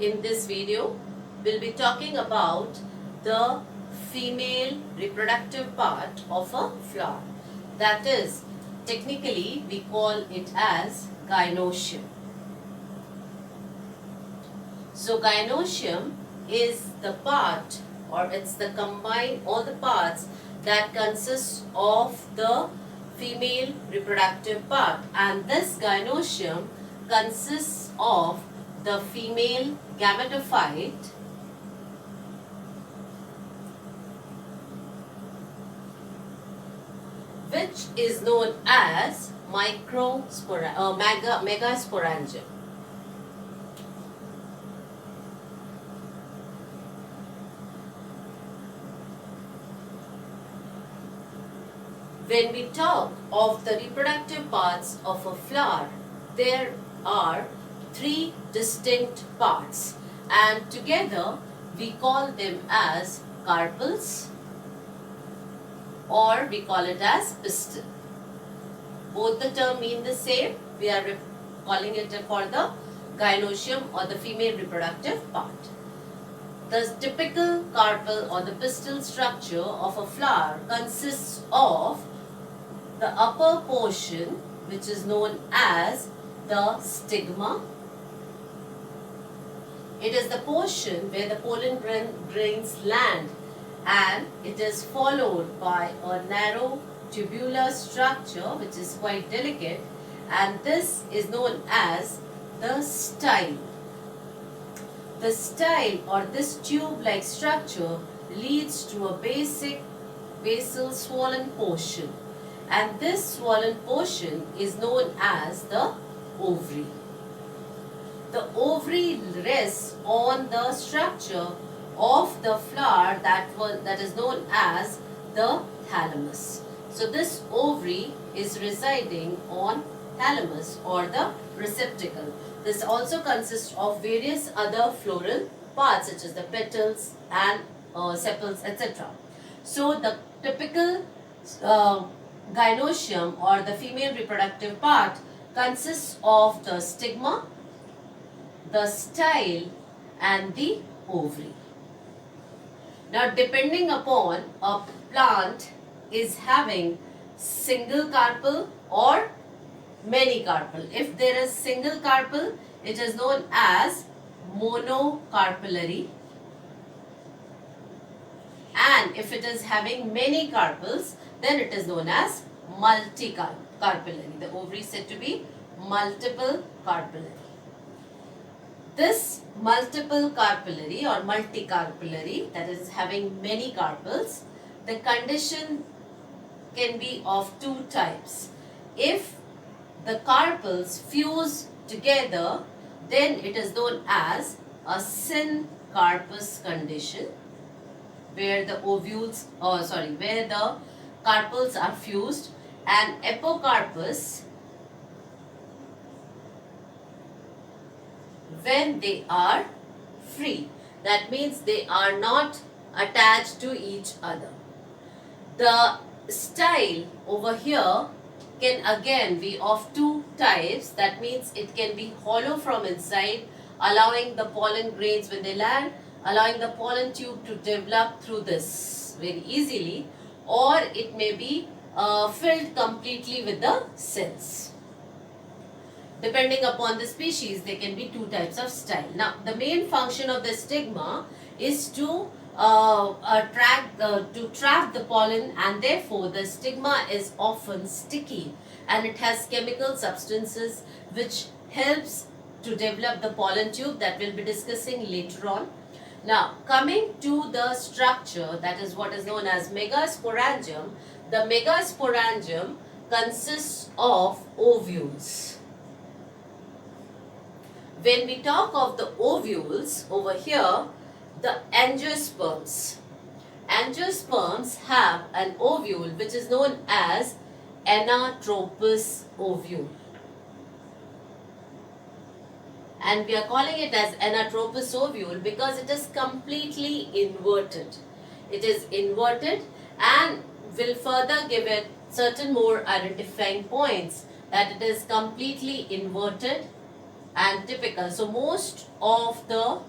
in this video, we'll be talking about the female reproductive part of a flower. That is, technically we call it as gynoecium. So gynoecium is the part, or it's the combined all the parts that consists of the female reproductive part, and this gynoecium consists of the female gametophyte which is known as Megasporangium. When we talk of the reproductive parts of a flower, there are three distinct parts, and together we call them as carpels, or we call it as pistil. Both the term mean the same. We are calling it for the gynoecium or the female reproductive part. The typical carpel or the pistil structure of a flower consists of the upper portion, which is known as the stigma. It is the portion where the pollen grains land, and it is followed by a narrow tubular structure which is quite delicate, and this is known as the style. The style or this tube-like structure leads to a basal swollen portion, and this swollen portion is known as the ovary. The ovary rests on the structure of the flower that is known as the thalamus. So this ovary is residing on thalamus or the receptacle. This also consists of various other floral parts such as the petals and sepals, etc. So the typical gynoecium or the female reproductive part consists of the stigma, the style, and the ovary. Now, depending upon a plant is having single carpel or many carpel. If there is single carpel, it is known as monocarpellary, and if it is having many carpels, then it is known as multicarpellary. The ovary is said to be multiple carpellary. This multiple carpellary or multicarpellary, that is having many carpels, the condition can be of two types. If the carpels fuse together, then it is known as a syncarpous condition, where the where the carpels are fused, and epicarpous when they are free. That means they are not attached to each other. The style over here can again be of two types. That means it can be hollow from inside, allowing the pollen grains when they land, allowing the pollen tube to develop through this very easily, or it may be filled completely with the cells. Depending upon the species, there can be two types of style. Now, the main function of the stigma is to trap the pollen, and therefore the stigma is often sticky, and it has chemical substances which helps to develop the pollen tube that we'll be discussing later on. Now, coming to the structure, that is what is known as megasporangium. The megasporangium consists of ovules. When we talk of the ovules over here, the angiosperms. Angiosperms have an ovule which is known as anatropous ovule. And we are calling it as anatropous ovule because it is completely inverted. It is inverted and will further give it certain more identifying points, that it is completely inverted and typical. So most of the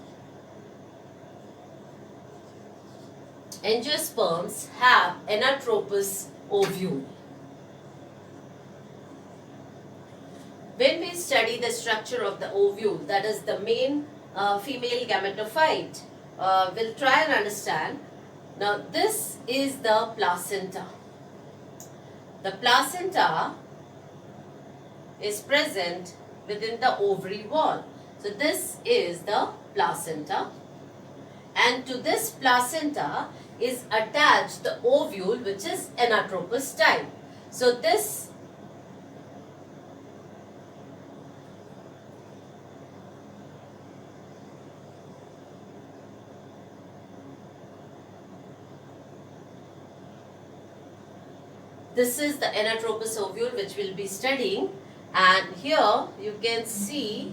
angiosperms have anatropous ovule. When we study the structure of the ovule, that is the main female gametophyte, we'll try and understand. Now this is the placenta. The placenta is present within the ovary wall. So this is the placenta, and to this placenta is attached the ovule, which is anatropous type. So this is the anatropous ovule which we'll be studying, and here you can see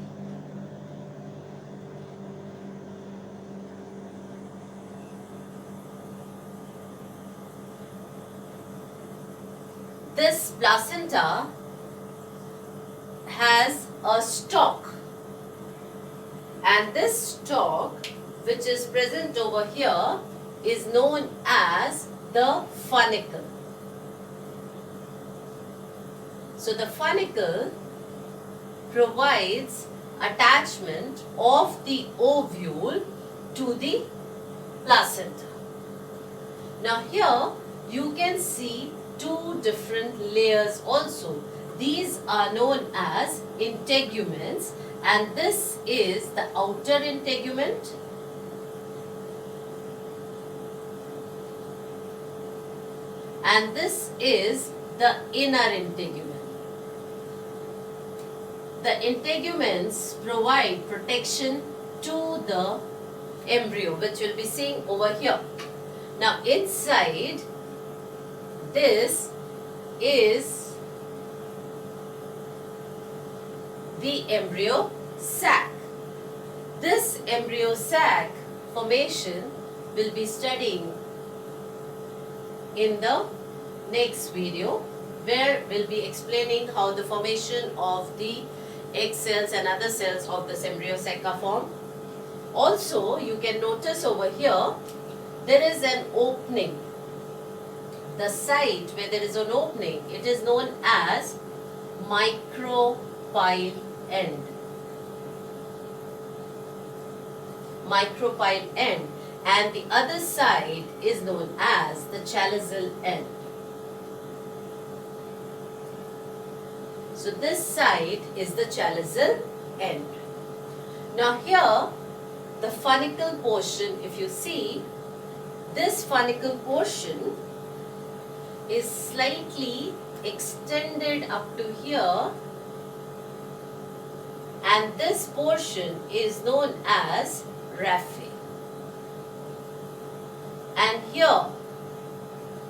this placenta has a stalk, and this stalk which is present over here is known as the funicle. So the funicle provides attachment of the ovule to the placenta. Now here you can see two different layers also. These are known as integuments, and this is the outer integument and this is the inner integument. The integuments provide protection to the embryo, which we'll be seeing over here. Now inside this is the embryo sac. This embryo sac formation we'll be studying in the next video, where we'll be explaining how the formation of the egg cells and other cells of this embryo sac are formed. Also, you can notice over here there is an opening. The site where there is an opening, it is known as micropyle end. Micropyle end, and the other side is known as the chaliceal end. So this side is the chaliceal end. Now here the funicle portion, if you see, this funicle portion is slightly extended up to here, and this portion is known as raphe. And here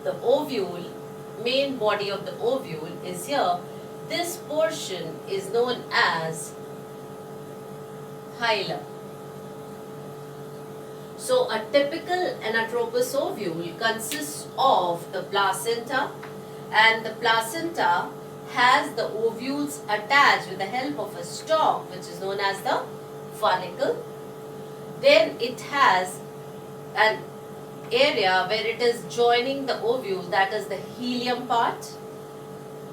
the ovule, main body of the ovule is here. This portion is known as hilum. So a typical anatropous ovule consists of the placenta, and the placenta has the ovules attached with the help of a stalk, which is known as the funicle. Then it has an area where it is joining the ovule, that is the hilum part,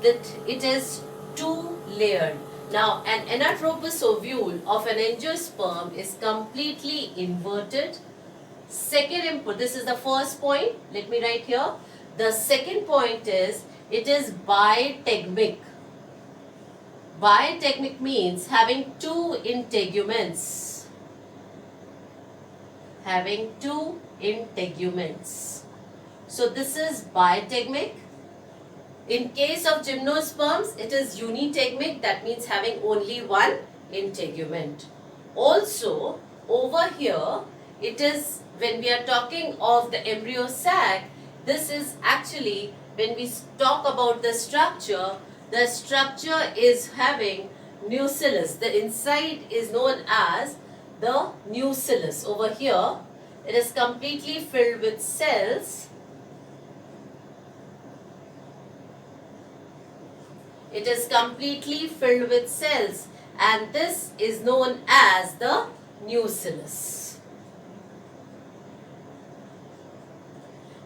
that it is two layered. Now an anatropous ovule of an angiosperm is completely inverted. Second input, this is the first point, let me write here. The second point is, it is bitegmic. Bitegmic means having two integuments. Having two integuments. So this is bitegmic. In case of gymnosperms, it is unitegmic, that means having only one integument. Also, over here, it is, when we are talking of the embryo sac, this is actually, when we talk about the structure is having nucellus. The inside is known as the nucellus. Over here, it is completely filled with cells. It is completely filled with cells, and this is known as the nucellus.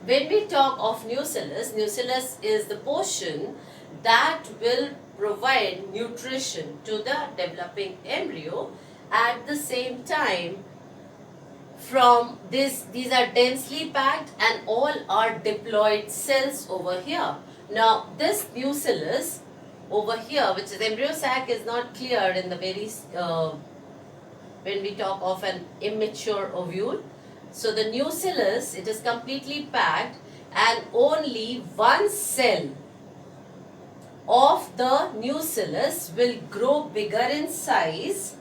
When we talk of nucellus, nucellus is the portion that will provide nutrition to the developing embryo. At the same time, from these are densely packed and all are diploid cells over here. Now this nucellus over here, which is embryo sac, is not clear in the very when we talk of an immature ovule. So the nucellus, it is completely packed and only one cell of the nucellus will grow bigger in size.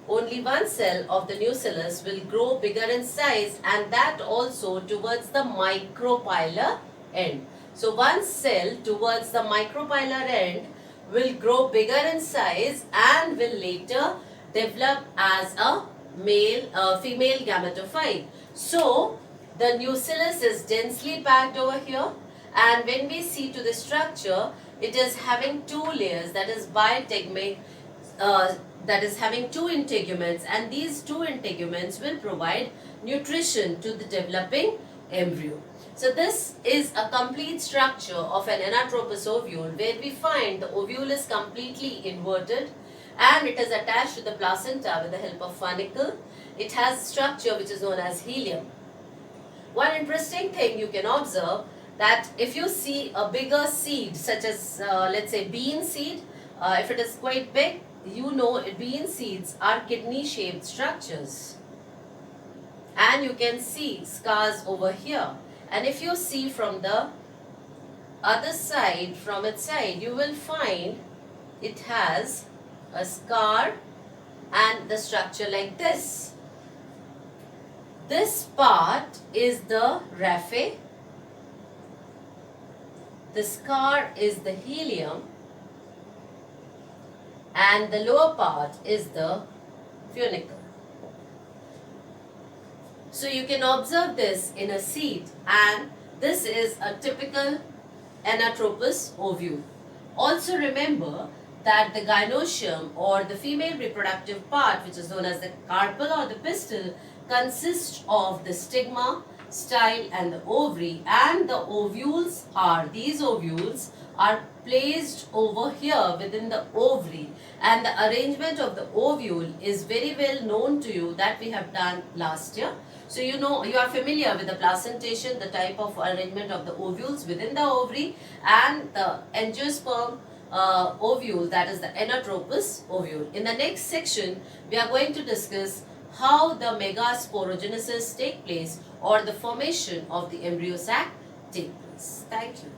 Only one cell of the nucellus will grow bigger in size, and that also towards the micropylar end. So one cell towards the micropylar end will grow bigger in size and will later develop as a female gametophyte. So the nucellus is densely packed over here, and when we see to the structure, it is having two layers, that is biteguments, that is having two integuments, and these two integuments will provide nutrition to the developing embryo. So this is a complete structure of an anatropous ovule, where we find the ovule is completely inverted and it is attached to the placenta with the help of funicle. It has structure which is known as helium. One interesting thing you can observe, that if you see a bigger seed such as let's say bean seed, if it is quite big, you know bean seeds are kidney shaped structures, and you can see scars over here. And if you see from the other side, from its side, you will find it has a scar and the structure like this. This part is the raphe, the scar is the helium, and the lower part is the funicle. So you can observe this in a seed, and this is a typical anatropous ovule. Also remember that the gynoecium, or the female reproductive part, which is known as the carpel or the pistil, consists of the stigma, style and the ovary, and the ovules are placed over here within the ovary, and the arrangement of the ovule is very well known to you, that we have done last year. So you know, you are familiar with the placentation, the type of arrangement of the ovules within the ovary, and the angiosperm ovule, that is the anatropous ovule. In the next section, we are going to discuss how the megasporogenesis take place, or the formation of the embryo sac take place. Thank you.